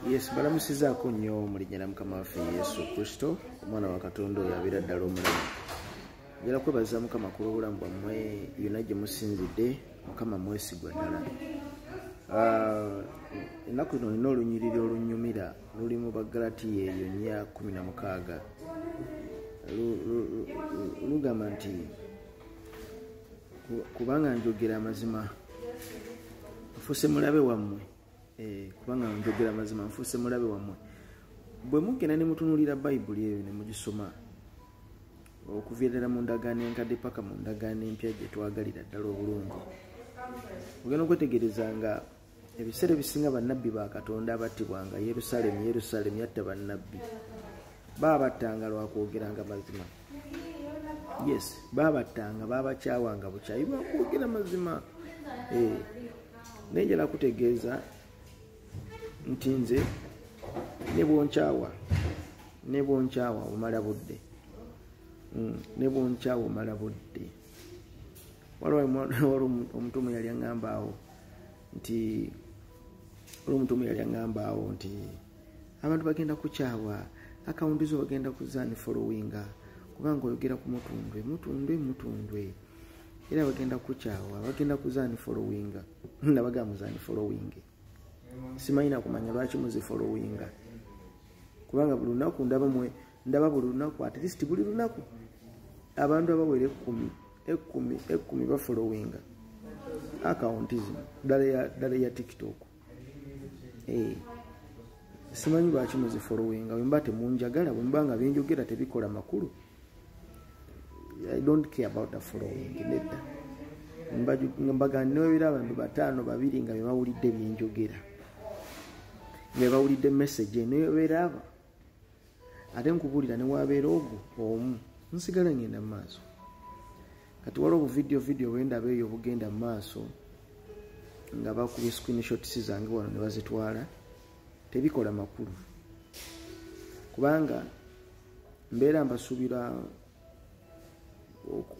Yes, balamusizaako nnyo mu linnya lya Mukama waffe Yesu Kristo, omwana wa Katonda oyo abeera ddala omulamu. Njala kwebaza Mukama ku lw'obulamu bwammwe yonna gye musinzidde, Mukama mwesigwa ddala. Ennaku zino nina olunyiriri olunnyumira luli mu Bagalatiya eyo 4:16. Lugamba nti kubanga njogera amazima nfuuse mulabe wammwe. Kubanga njogera amazima nfuuse mulabe wammwe. Bwe mugenda ne mutunuulira Bayibuli eyo ne mugisoma okuviirira mu ndagaano enkadde paka mu ndagaano empya gye twagalira ddala obulungi, ogenda okwetegereza nga ebiseera ebisinga bannabbi ba Katonda abattibwanga Yerusaalemi yatta bannabbi baabattanga lwakwogeranga mazima. Yes, baabattanga baabakyawanga bukyayi lwakwogera mazima. Naye njala kutegeeza nti nze ne bwonkyawa omala budde. Ne bwonkyawa omala budde. Waliwo omutume yali aŋŋamba awo nti abantu bagenda kukyawa, akawunti zo bagenda kuzaani followinga kubanga oyogera ku mutundwe era bagenda kukyawa, bagenda kuzaani followinga. Nabaga muzaani following. Simanyi nakumanya lwaki muzi followinga, kubanga buli lunaku ndaba buli lunaku at least buli lunaku abantu abawera 10 ba followinga akawunti zino ddala ya TikTok. Simanyi lwaki muzi followinga, bwe mba temunjagala, bwe mba nga byenjogera tebikola makulu, I don't care about the following. Nedda mbaganira abantu 5 2 nga bebawulidde byenjogera, nga bawulidde message eno beeraba, ate nkubuulira ne wabeera ogwo omu nsigala ngenda mu maaso. Kati waliwo video bwendaba eyo bugenda mu maaso nga bakubye screenshots zange wano ne bazitwala, tebikola makulu kubanga mbeera mbasuubira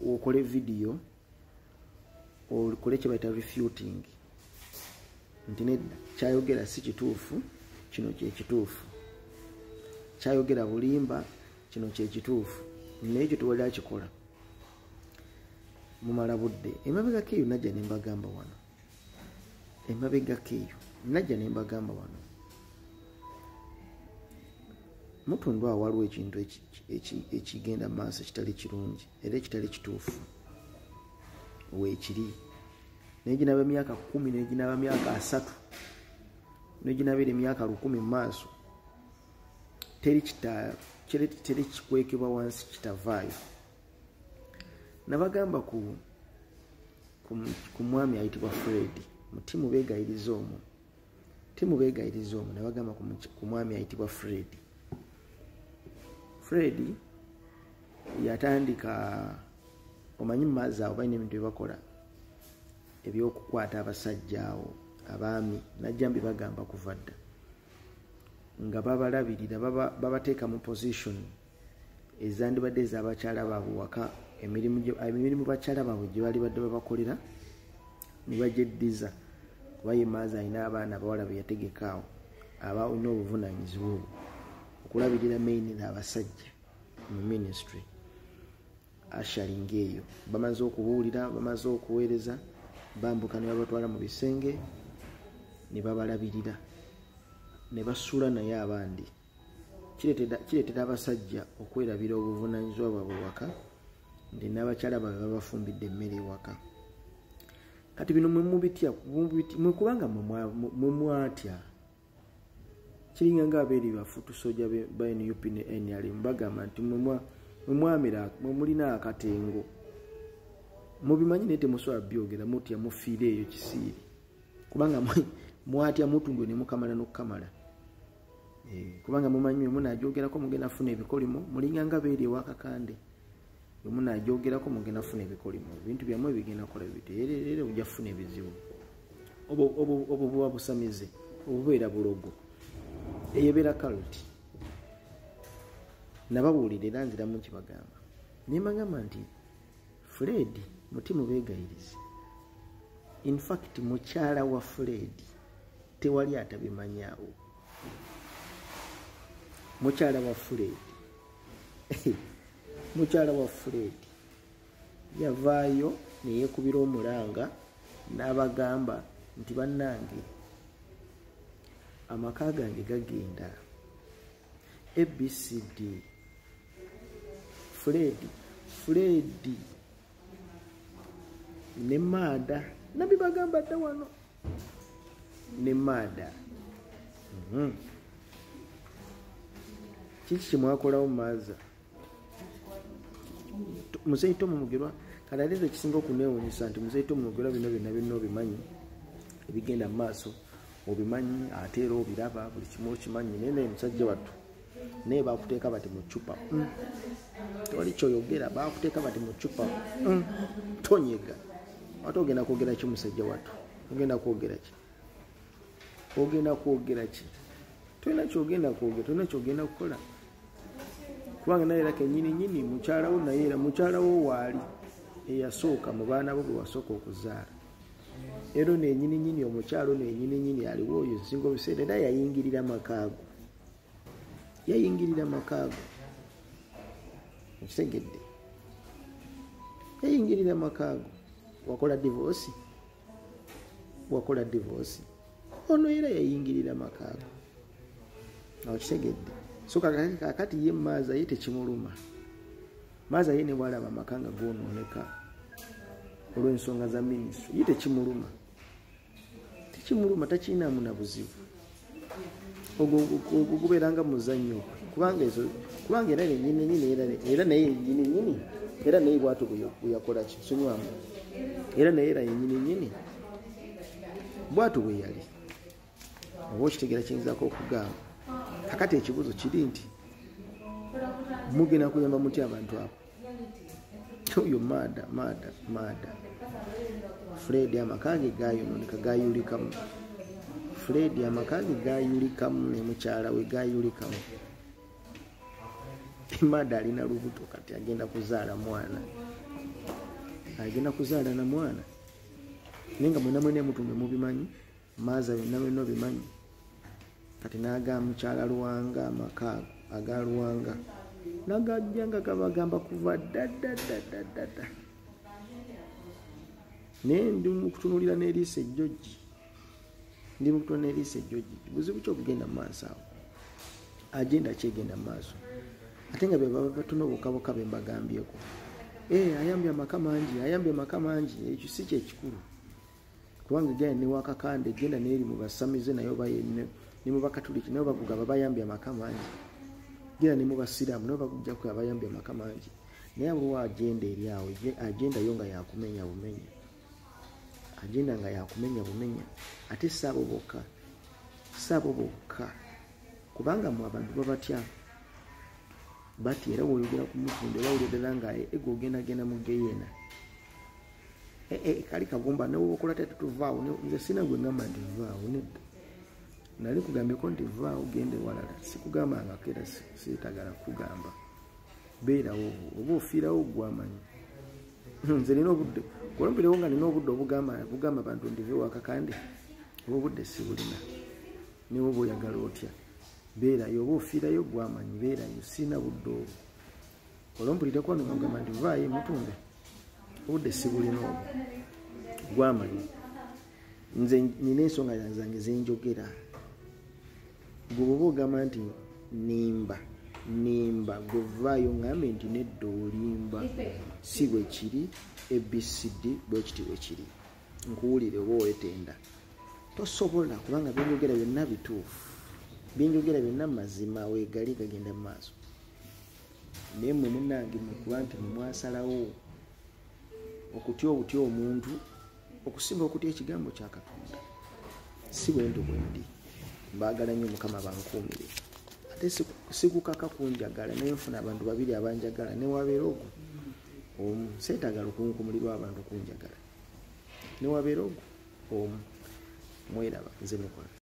okole video okole kye bayita refuting nti nedda kyayogera si kituufu, kino kye kituufu, kyayogera bulimba, kino kye kituufu, naye ekyo tewali akikola. Mumala budde emabegako eyo najja ne mbagamba wano, mutundwa awo waliwo ekintu ekigenda mu maaso ekitali kirungi era ekitali kituufu weekiri. Neginaba emyaka 10, neginaba myaka 3, neginabira emyaka 100 mu maaso, teri kikwekebwa wansi kitavaayo. Nabagamba ku mwami ayitibwa Fred, mutimu beegayiriza omwo, nabagamba ku mwami ayitibwa Fred yatandika, omanyi mu maazi awo balina ebintu byebakola ebyokukwata abasajja awo abaami, najja mbibagamba kuva dda, nga babalabirira babateeka mu position ezandibadde ez'abakyala baabwe waka, emirimu bakyala baabwe gye bali badde babakolera ne bagyeddiza, kuba ye maazi alina abaana abawala be yategeka awo abalina obuvunaanyizibwa obwo okulabirira mainly abasajja mu ministry. Ashaling eyo bamaze okubuulira, bamaze okuweereza, bambuka ne babatwala mu bisenge ne babalabirira ne basuula naye abandi. Kireetera abasajja okwerabira obuvunaanyizibwa bwabwe waka, nti n'abakyala baabwe babafumbidde emmere ewaka. Kati bino mwe mubitya mwe kubanga mwe mwatya, kiringa ng'abeeri bafutusoja ba NUP ne NRM bagamba nti mwe mulina akatengo, mubimanyi naye temusobola byogera, mutya mufiire eyo kisiiri kubanga mwatya mutundwe ne mukamala n'okukamala. Kubanga mumanyi munaajogerako mugenda funa ebikolimo, mulinga nga beeri ewakakande, munaajogerako mugenda funa ebikolimo, ebintu byammwe bigenda kola biteerere, ojja funa ebizibu. Obwo buba busamize, obubeera bulogo, eyebeera kaloti. Nababuulira era nziramu kibagamba, ne mbagamba nti Fred mutima beegayirize. In fact mukyala wa Fred tewali atabimanyaawo. mukyala wa Fred mukyala wa Fred yavaayo neyekubira omulanga n'abagamba nti bannange amaka gange gagenda ABCD Fred ne Maada nabibagamba dda wano ne Maada kiki kyemwakolawo maaza muzeeyi Tom Mugerwa kale ate ekisinga okuneewuunyisa nti muzeeyi Tom Mugerwa bino byonna byonna obimanyi ebigenda mu maaso obimanyi ate era obiraba buli kimu okimanyi naye naye musajja wattu naye bakuteeka bati mu ccupa tewali kyoyogera bakuteeka bati mu ccupa tonyega ate ogenda kwogera ki musajja wattu ogenda kwogera ki tolina kyogenda kwogera tolina kyogenda kukola kubanga naye era kenyini mukyalawo naye era mukyalawo waali eyasooka mu baana bo bwe wasooka okuzaala era nenyini omukyalo nenyini aliwo oyo nsinga obiseera era yayingirira makaago okitegedde yayingirira makaago wakola divorce ono era yayingirira makaago okitegedde so kakati ye maaza ye tekimuluma maaza ye ne bwalaba amaka nga gonooneka olw'ensonga za minisitule ye tekimuluma takiinaamu na buzibu ogwo gubeeranga muzannyo kubanga era nenyini era naye yenyini era naye bwatu bweyakola kisonywamu era naye era yenyini bwatu bwe yali oba okitegeera kiyinzako okugamba kakati ekibuzo kiri nti mugenda kuyamba mutya abantu abo oyo Maada Fred amakage gayononeka gayulikamu Fred amakage gayulikamu ne mukyala we gayulikamu Maada alina lubuto kati agenda kuzaala na mwana nenga mwena mutumbe mubimanyi maaza byonna bimanyi kati naga mukyala Luwanga amakaago aga Luwanga nagajjanga kabagamba kuva dda naye ndi mukutunulira n'eriisa ejjojji buzibu kyokugenda mu maaso awo agenda kyegenda mu maaso ate nga beba batono bokaboka bembagambyeko ayambye amaka mangi ekyo si kyekikulu kubanga genda ne wakakande genda neeri mu basamize nayo bayenne ne mu bakatuliki nayo bavuga babayambye amaka mangi genda ne mu basiraamu nayo bagujja ku abayambye amaka mangi naye abo agenda eri awo agenda yo nga yakumenya bumenya ate saabo bokka kubanga mu abantu babatya bati era woyogera ku mutunde bawulira nga ego ogenda mu geyeena kali kagomba nawe okola tetuvaawo nze sina gwe ngamba nti vaawo nedda nali kugambeko nti vaawo gende walala sikugambanga kera sietagala kugamba beerawo oba ofiirawo gwamanyi nze nina obudde kolompirewo nga nina obudde obugamba abantu ndive wakakande oba obudde sibulina niwe oba oyagala otya beerayo oba ofiirayo gwamanyi beerayo sina budde obwo olompulireko wano mugamba nti vaayo mutumbe obudde sibulina obwo gwamanyi nze nina ensonga zange zenjogera gwe bwoba ogamba nti nimba gwe vaayo ngambe nti nedda olimba si bwe kiri ABCD bwe kiti bwe kiri nkuwulire oba owetenda tosobola kubanga byenjogera byonna bituufu byenjogera byonna mazima weegali gagenda mu maaso naye mmwe munnange mukuba nti mwasalawo okutya obutya omuntu okusinga okutya ekigambo kya Katonda si bwentu bwendi mbaagala nnyo Mukama bankuumire ate sikukaka kunjagala naye nfuna abantu babiri abanjagala newabeera ogwo omu seetagala okunkumulirwa abantu kunjagala newabeera ogwo omu mweraba nze mukola